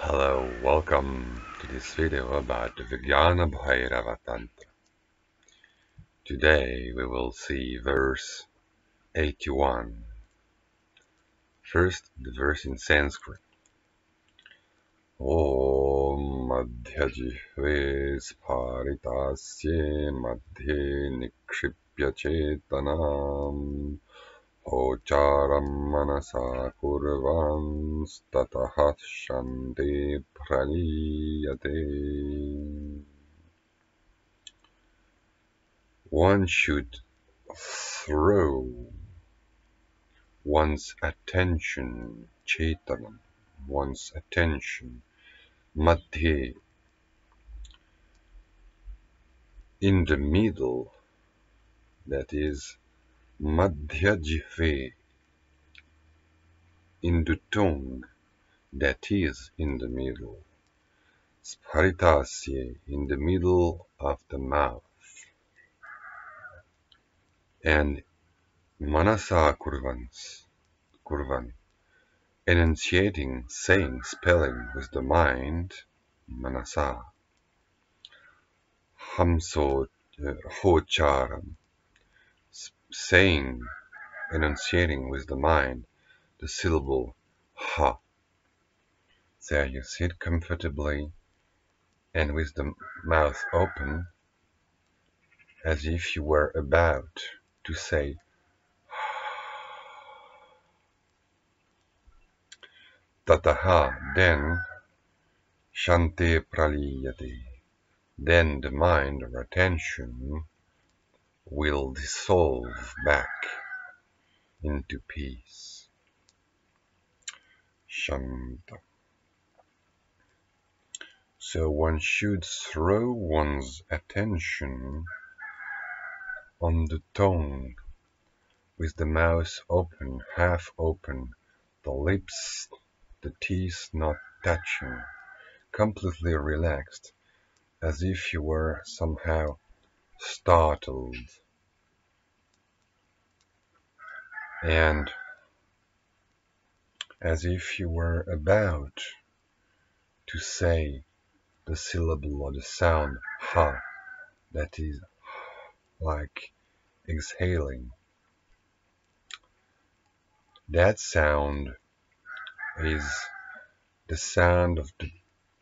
Hello, welcome to this video about the Vijnana Bhairava tantra. Today we will see verse 81. First, the verse in Sanskrit. Om madhyajihve sphāritāsye madhye nikṣipya cetanām hoccāraṃ manasā kurvaṃs tataḥ śānte pralīyate. One should throw one's attention, cetanām, one's attention, madhye, in the middle, that is, madhyajihve, in the tongue, that is in the middle, sphāritāsye, in the middle of the mouth, and manasā kurvaṃs, enunciating, saying, spelling with the mind, manasā, hoccāraṃ, saying, enunciating with the mind, the syllable ha. There you sit comfortably and with the mouth open, as if you were about to say tataḥ, then śānte pralīyate, then the mind or attention will dissolve back into peace. Śānte. So one should throw one's attention on the tongue, with the mouth open, half open, the lips, the teeth not touching, completely relaxed, as if you were somehow startled, and as if you were about to say the syllable or the sound ha, that is like exhaling. That sound is the sound of the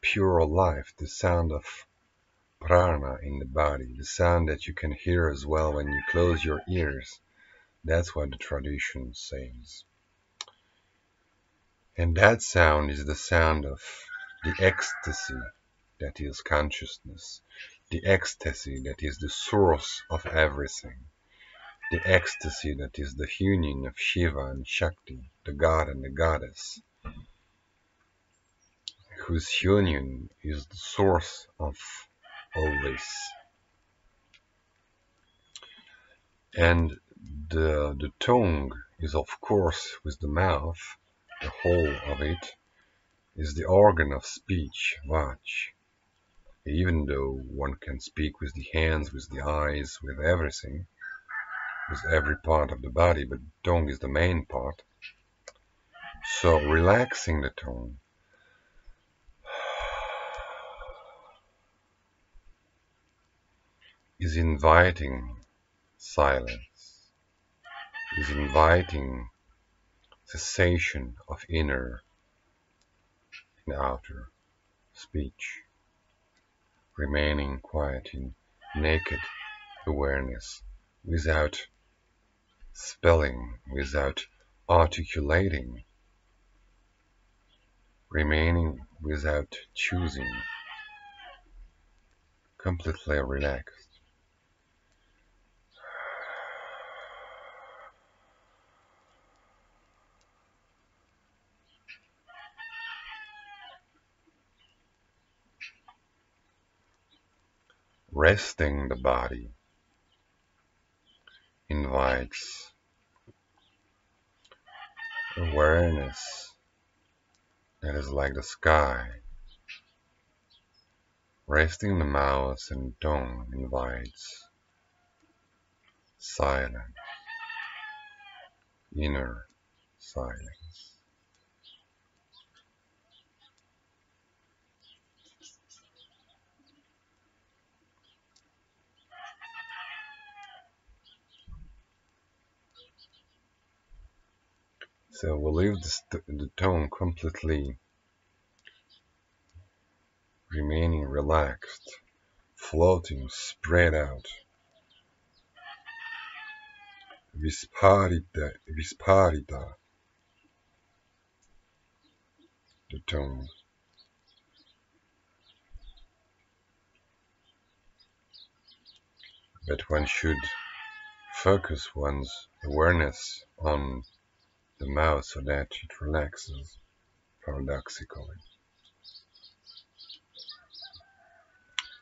pure life, the sound of prana in the body, the sound that you can hear as well when you close your ears. That's what the tradition says. And that sound is the sound of the ecstasy that is consciousness, the ecstasy that is the source of everything, the ecstasy that is the union of Shiva and Shakti, the god and the goddess, whose union is the source of all this. And the tongue is, of course, with the mouth, the whole of it is the organ of speech, vach. Even though one can speak with the hands, with the eyes, with everything, with every part of the body, but the tongue is the main part. So relaxing the tongue is inviting silence, is inviting cessation of inner and outer speech, remaining quiet in naked awareness, without spelling, without articulating, remaining without choosing, completely relaxed. Resting the body invites awareness that is like the sky. Resting the mouth and tongue invites silence, inner silence. So we leave the tongue completely remaining relaxed, floating, spread out. Vispārita, the tongue. But one should focus one's awareness on the mouth so that it relaxes, paradoxically.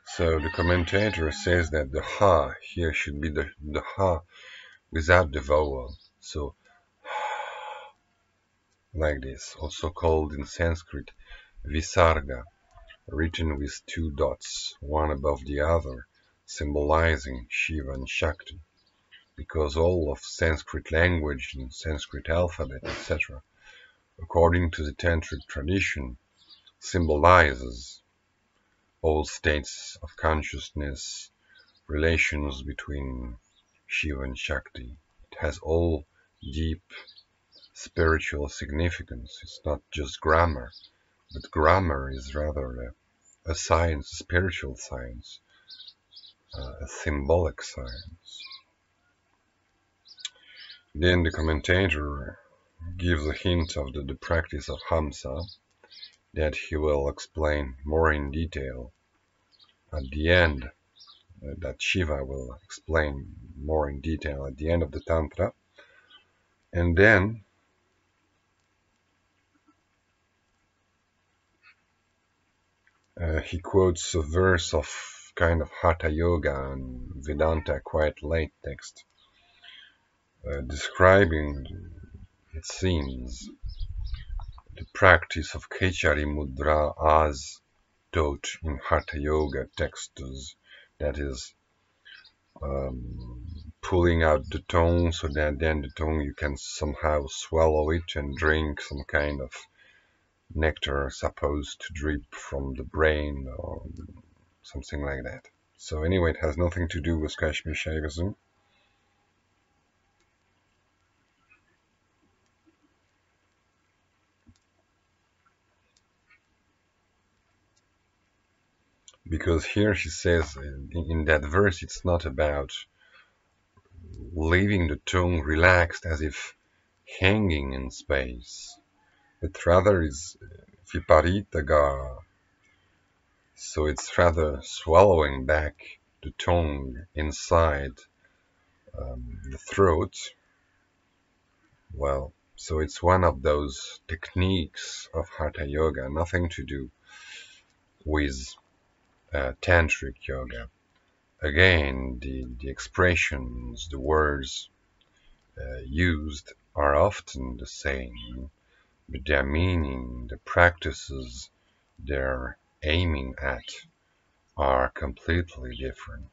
So the commentator says that the ha here should be the ha without the vowel. So like this, also called in Sanskrit visarga, written with two dots, one above the other, symbolizing Shiva and Shakti, because all of Sanskrit language and Sanskrit alphabet, etc., according to the tantric tradition, symbolizes all states of consciousness, relations between Shiva and Shakti. It has all deep spiritual significance. It's not just grammar, but grammar is rather a science, a spiritual science, a symbolic science. Then the commentator gives a hint of the practice of Hamsa that he will explain more in detail at the end, that Shiva will explain more in detail at the end of the Tantra. And then he quotes a verse of kind of Hatha Yoga and Vedanta, quite late text, describing, it seems, the practice of Khechari Mudra as taught in Hatha Yoga texts, that is, pulling out the tongue so that then the tongue you can somehow swallow it and drink some kind of nectar supposed to drip from the brain or something like that. So anyway, it has nothing to do with Kashmir Shaivism. Because here she says in that verse it's not about leaving the tongue relaxed as if hanging in space, but rather is viparitaga. So it's rather swallowing back the tongue inside the throat. Well, so it's one of those techniques of Hatha Yoga, nothing to do with Tantric Yoga. Again, the expressions, the words used are often the same, but their meaning, the practices they're aiming at are completely different.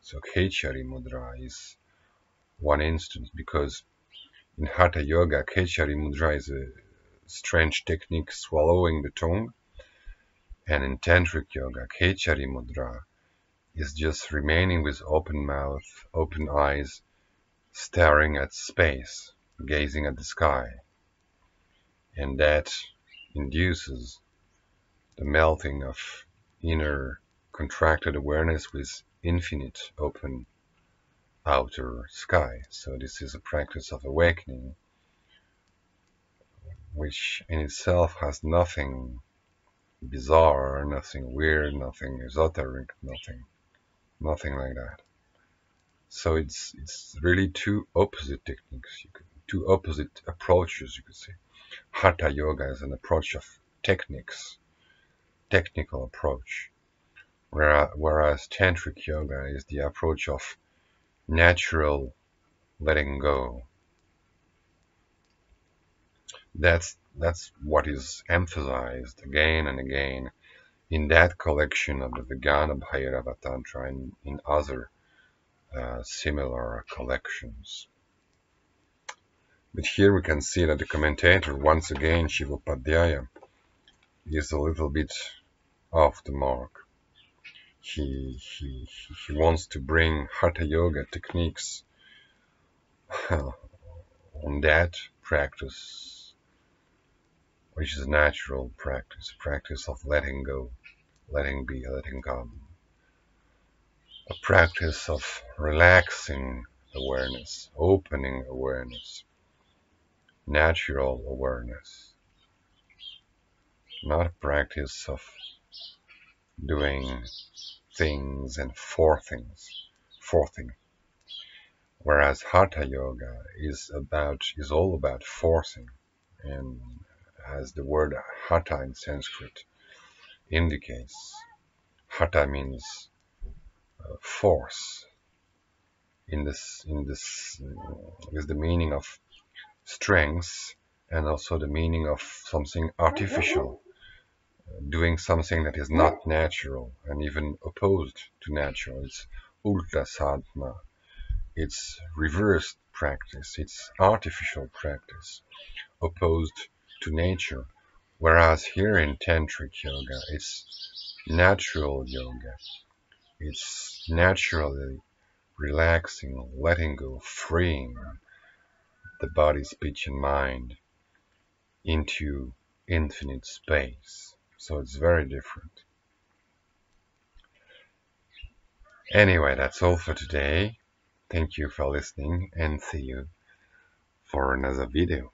So Khechari Mudra is one instance, because in Hatha Yoga, Khechari Mudra is a strange technique swallowing the tongue, and in Tantric Yoga, Khechari Mudra is just remaining with open mouth, open eyes, staring at space, gazing at the sky, and that induces the melting of inner contracted awareness with infinite open outer sky. So this is a practice of awakening, which in itself has nothing bizarre, nothing weird, nothing esoteric, nothing like that. So it's really two opposite techniques, two opposite approaches, you could say. Hatha Yoga is an approach of techniques, technical approach, whereas Tantric Yoga is the approach of natural letting go. That's what is emphasized again and again in that collection of the Vijnana Bhairava Tantra and in other similar collections. But here we can see that the commentator, once again, Shivopadhyaya, is a little bit off the mark. He wants to bring Hatha Yoga techniques on that practice which is natural practice of letting go, letting be, letting come. A practice of relaxing awareness, opening awareness, natural awareness. Not a practice of doing things and forcing. Whereas Hatha Yoga is all about forcing, and as the word Hatha in Sanskrit indicates, Hatha means force. In this is the meaning of strength, and also the meaning of something artificial, doing something that is not natural and even opposed to natural. It's ulta sadhana. It's reversed practice. It's artificial practice, opposed to nature. Whereas here in Tantric Yoga, it's natural yoga. It's naturally relaxing, letting go, freeing the body, speech, and mind into infinite space. So it's very different. Anyway, that's all for today. Thank you for listening, and see you for another video.